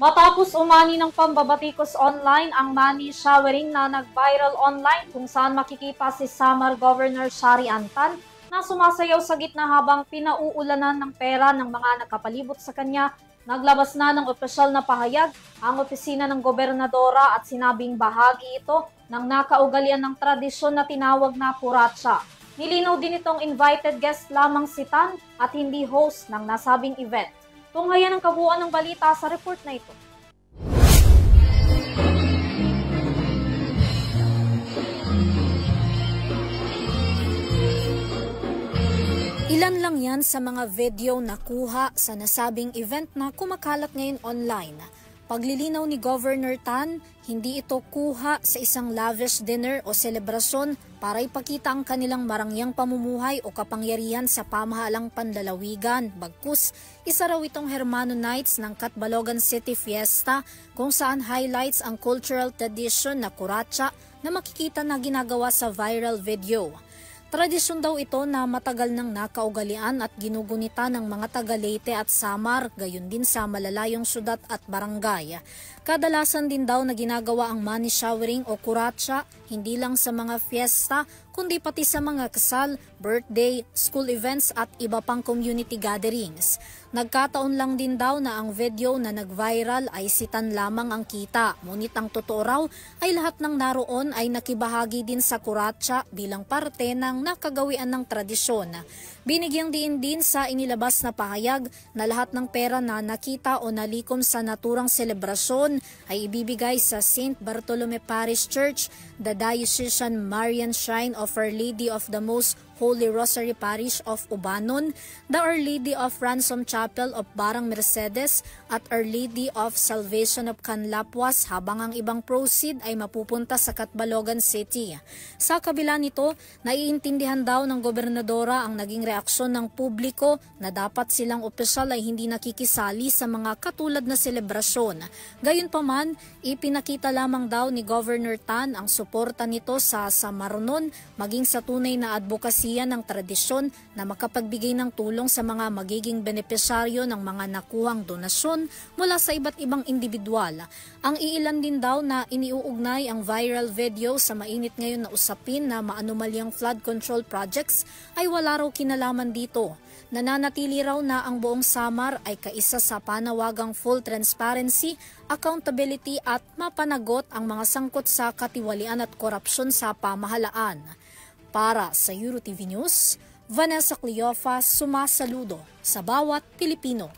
Matapos umani ng pambabatikos online ang money showering na nag-viral online kung saan makikita si Samar Governor Shari Antan na sumasayaw sa gitna habang pinauulanan ng pera ng mga nakapalibot sa kanya. Naglabas na ng opisyal na pahayag ang opisina ng gobernadora at sinabing bahagi ito ng nakaugalian ng tradisyon na tinawag na kuratsa. Nilinaw din itong invited guest lamang si Tan at hindi host ng nasabing event. Tunghayan ang kabuuan ng balita sa report na ito. Ilan lang yan sa mga video na kuha sa nasabing event na kumakalat ngayon online. Paglilinaw ni Governor Tan, hindi ito kuha sa isang lavish dinner o selebrasyon para ipakita ang kanilang marangyang pamumuhay o kapangyarihan sa pamahalang panlalawigan. Bagkus, isa raw itong Hermano Nights ng Catbalogan City Fiesta kung saan highlights ang cultural tradition na kuratsa na makikita na ginagawa sa viral video. Tradisyon daw ito na matagal nang nakaugalian at ginugunita ng mga taga Leyte at Samar, gayon din sa malalayong syudad at barangay. Kadalasan din daw na ginagawa ang money showering o kuratsa, hindi lang sa mga fiesta, kundi pati sa mga kasal, birthday, school events at iba pang community gatherings. Nagkataon lang din daw na ang video na nag-viral ay si Tan lamang ang kita, ngunit ang totoo raw ay lahat ng naroon ay nakibahagi din sa kuratsa bilang parte ng nakagawian ng tradisyon. Binigyang diin din sa inilabas na pahayag na lahat ng pera na nakita o nalikom sa naturang selebrasyon ay ibibigay sa St. Bartolome Parish Church, the Diocesan Marian Shrine of Our Lady of the Most Holy Rosary Parish of Ubanon, the Our Lady of Ransom Chapel of Barang Mercedes at Our Lady of Salvation of Canlapuas, habang ang ibang proceed ay mapupunta sa Catbalogan City. Sa kabila nito, naiintindihan daw ng gobernadora ang naging reaksyon ng publiko na dapat silang opisyal ay hindi nakikisali sa mga katulad na selebrasyon. Gayunpaman, ipinakita lamang daw ni Governor Tan ang suporta nito sa Samarnon maging sa tunay na advokasya ng tradisyon na makapagbigay ng tulong sa mga magiging benepisyaryo ng mga nakuhang donasyon mula sa iba't ibang individual. Ang iilan din daw na iniuugnay ang viral video sa mainit ngayon na usapin na maanumalyang flood control projects ay wala raw kinalaman dito. Nananatili raw na ang buong Samar ay kaisa sa panawagang full transparency, accountability at mapanagot ang mga sangkot sa katiwalian at korupsyon sa pamahalaan. Para sa EuroTV News, Vanessa Cleofa, sumasaludo sa bawat Pilipino.